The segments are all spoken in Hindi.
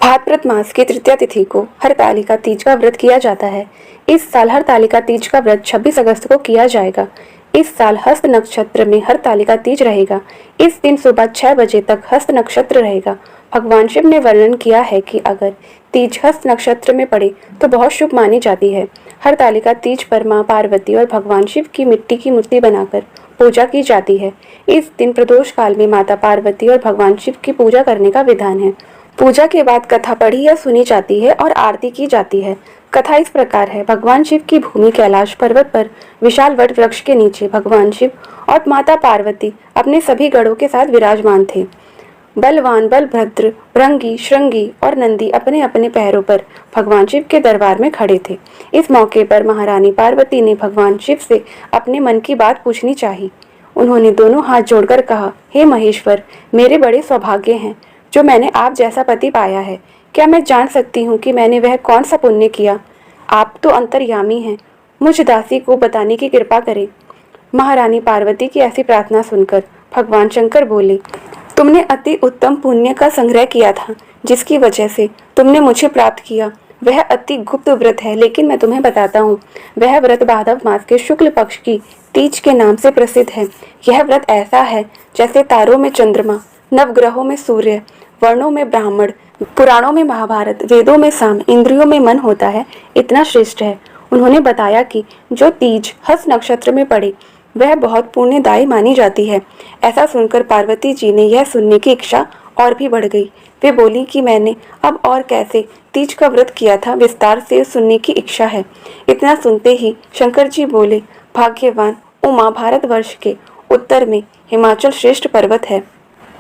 भाद्रपद मास की तृतीया तिथि को हरतालिका तीज का व्रत किया जाता है। इस साल हरतालिका तीज का व्रत 26 अगस्त को किया जाएगा। इस साल हस्त नक्षत्र में हरतालिका तीज रहेगा। इस दिन सुबह 6 बजे तक हस्त नक्षत्र रहेगा। भगवान शिव ने वर्णन किया है कि अगर तीज हस्त नक्षत्र में पड़े तो बहुत शुभ मानी जाती है। हरतालिका तीज पर मां पार्वती और भगवान शिव की मिट्टी की मूर्ति बनाकर पूजा की जाती है। इस दिन प्रदोष काल में माता पार्वती और भगवान शिव की पूजा करने का विधान है। पूजा के बाद कथा पढ़ी या सुनी जाती है और आरती की जाती है। कथा इस प्रकार है। भगवान शिव की भूमि कैलाश पर्वत पर विशाल वट वृक्ष के नीचे भगवान शिव और माता पार्वती अपने सभी गणों के साथ विराजमान थे। बलवान बलभद्र, भृंगी, श्रृंगी और नंदी अपने अपने पैरों पर भगवान शिव के दरबार में खड़े थे। इस मौके पर महारानी पार्वती ने भगवान शिव से अपने मन की बात पूछनी चाहिए। उन्होंने दोनों हाथ जोड़कर कहा, हे महेश्वर, मेरे बड़े सौभाग्य हैं जो मैंने आप जैसा पति पाया है। क्या मैं जान सकती हूँ कि मैंने वह कौन सा पुण्य किया? आप तो अंतर्यामी हैं, मुझ दासी को बताने की कृपा करें। महारानी पार्वती की ऐसी प्रार्थना सुनकर भगवान शंकर बोले, तुमने अति उत्तम पुण्य का संग्रह किया था, जिसकी वजह से तुमने मुझे प्राप्त किया। वह अति गुप्त व्रत है, लेकिन मैं तुम्हें बताता हूँ। वह व्रत भाद्रपद मास के शुक्ल पक्ष की तीज के नाम से प्रसिद्ध है। यह व्रत ऐसा है जैसे तारों में चंद्रमा, नवग्रहों में सूर्य, वर्णों में ब्राह्मण, पुराणों में महाभारत, वेदों में साम, इंद्रियों में मन होता है, इतना श्रेष्ठ है। उन्होंने बताया कि जो तीज हस्त नक्षत्र में पड़े वह बहुत पुण्यदायी मानी जाती है। ऐसा सुनकर पार्वती जी ने यह सुनने की इच्छा और भी बढ़ गई। वे बोली कि मैंने अब और कैसे तीज का व्रत किया था, विस्तार से सुनने की इच्छा है। इतना सुनते ही शंकर जी बोले, भाग्यवान उमा भारतवर्ष के उत्तर में हिमाचल श्रेष्ठ पर्वत है,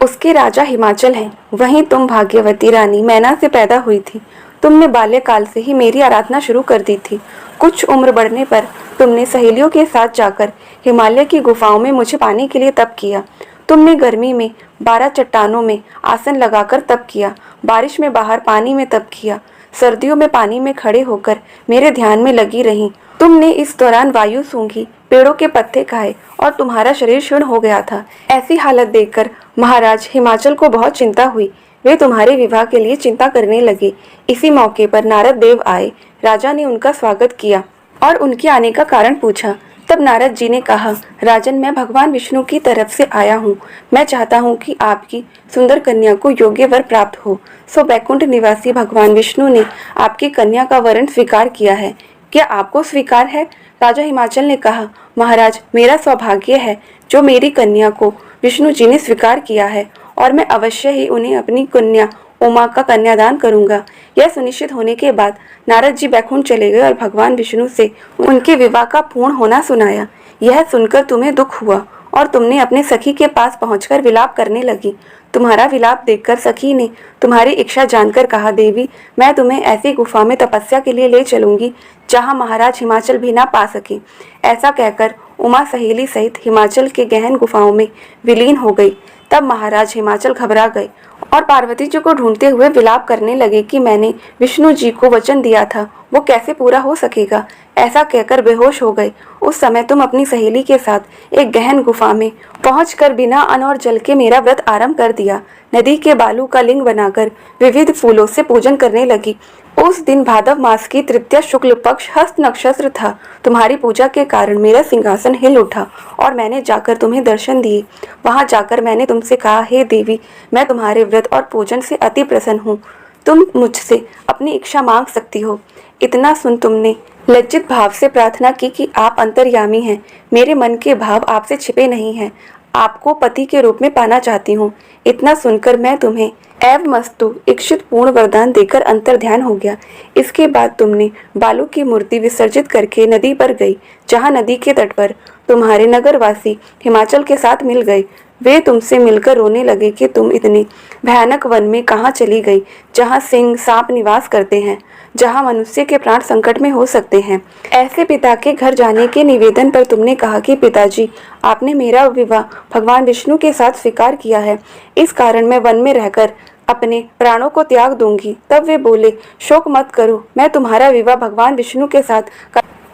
उसके राजा हिमाचल हैं। वहीं तुम भाग्यवती रानी मैना से पैदा हुई थी। तुमने बाल्यकाल से ही मेरी आराधना शुरू कर दी थी। कुछ उम्र बढ़ने पर तुमने सहेलियों के साथ जाकर हिमालय की गुफाओं में मुझे पाने के लिए तप किया। तुमने गर्मी में 12 चट्टानों में आसन लगाकर तप किया, बारिश में बाहर पानी में तप किया, सर्दियों में पानी में खड़े होकर मेरे ध्यान में लगी रही। तुमने इस दौरान वायु सूंघी, पेड़ों के पत्ते खाए और तुम्हारा शरीर क्षीण हो गया था। ऐसी हालत देखकर महाराज हिमाचल को बहुत चिंता हुई। वे तुम्हारे विवाह के लिए चिंता करने लगे। इसी मौके पर नारद देव आए। राजा ने उनका स्वागत किया और उनके आने का कारण पूछा। तब नारद जी ने कहा, राजन, मैं भगवान विष्णु की तरफ से आया हूँ। मैं चाहता हूँ कि आपकी सुंदर कन्या को योग्य वर प्राप्त हो। सो बैकुंठ निवासी भगवान विष्णु ने आपकी कन्या का वरण स्वीकार किया है। क्या आपको स्वीकार है? राजा हिमाचल ने कहा, महाराज, मेरा सौभाग्य है जो मेरी कन्या को विष्णु जी ने स्वीकार किया है और मैं अवश्य ही उन्हें अपनी कन्या उमा का कन्यादान करूंगा। यह सुनिश्चित होने के बाद नारद जी बैकुंठ चले गए और भगवान विष्णु से उनके विवाह का पूर्ण होना सुनाया। यह सुनकर तुम्हें दुख हुआ और तुमने अपने सखी के पास पहुंचकर विलाप करने लगी। तुम्हारा विलाप देखकर सखी ने तुम्हारी इच्छा जानकर कहा, देवी, मैं तुम्हें ऐसी गुफा में तपस्या के लिए ले चलूंगी जहां महाराज हिमाचल भी ना पा सके। ऐसा कहकर उमा सहेली सहित हिमाचल के गहन गुफाओं में विलीन हो गई। तब महाराज हिमाचल घबरा गए और पार्वती जी को ढूंढते हुए विलाप करने लगे कि मैंने विष्णु जी को वचन दिया था, वो कैसे पूरा हो सकेगा। ऐसा कहकर बेहोश हो गए। उस समय तुम अपनी सहेली के साथ एक गहन गुफा में पहुंचकर बिना अन्न और जल के मेरा व्रत आरंभ कर दिया। नदी के बालू का लिंग बनाकर विविध फूलों से पूजन करने लगी। उस दिन भाद्रपद मास की तृतीया शुक्ल पक्ष हस्त नक्षत्र था। तुम्हारी पूजा के कारण मेरा सिंहासन हिल उठा और मैंने जाकर तुम्हें दर्शन दिए। वहां जाकर मैंने तुमसे कहा, हे देवी, मैं तुम्हारे व्रत और पूजन से अति प्रसन्न हूँ। तुम मुझसे अपनी इच्छा मांग सकती हो। इतना सुन तुमने लज्जित भाव से प्रार्थना की कि आप अंतर्यामी हैं, मेरे मन के भाव आपसे छिपे नहीं हैं, आपको पति के रूप में पाना चाहती हूँ। इतना सुनकर मैं तुम्हें एवमस्तु इच्छित पूर्ण वरदान देकर अंतर ध्यान हो गया। इसके बाद तुमने बालू की मूर्ति विसर्जित करके नदी पर गई, जहाँ नदी के तट पर तुम्हारे नगरवासी हिमाचल के साथ मिल गए। वे तुमसे मिलकर रोने लगे कि तुम इतने भयानक वन में कहाँ चली गई, जहाँ सिंह सांप निवास करते हैं, जहाँ मनुष्य के प्राण संकट में हो सकते हैं। ऐसे पिता के घर जाने के निवेदन पर तुमने कहा कि पिताजी, आपने मेरा विवाह भगवान विष्णु के साथ स्वीकार किया है, इस कारण मैं वन में रहकर अपने प्राणों को त्याग दूंगी। तब वे बोले, शोक मत करो, मैं तुम्हारा विवाह भगवान विष्णु के साथ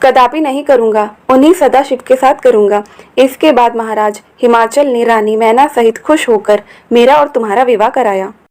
कदापि नहीं करूंगा, उन्हीं सदा शिव के साथ करूंगा। इसके बाद महाराज हिमाचल ने रानी मैना सहित खुश होकर मेरा और तुम्हारा विवाह कराया।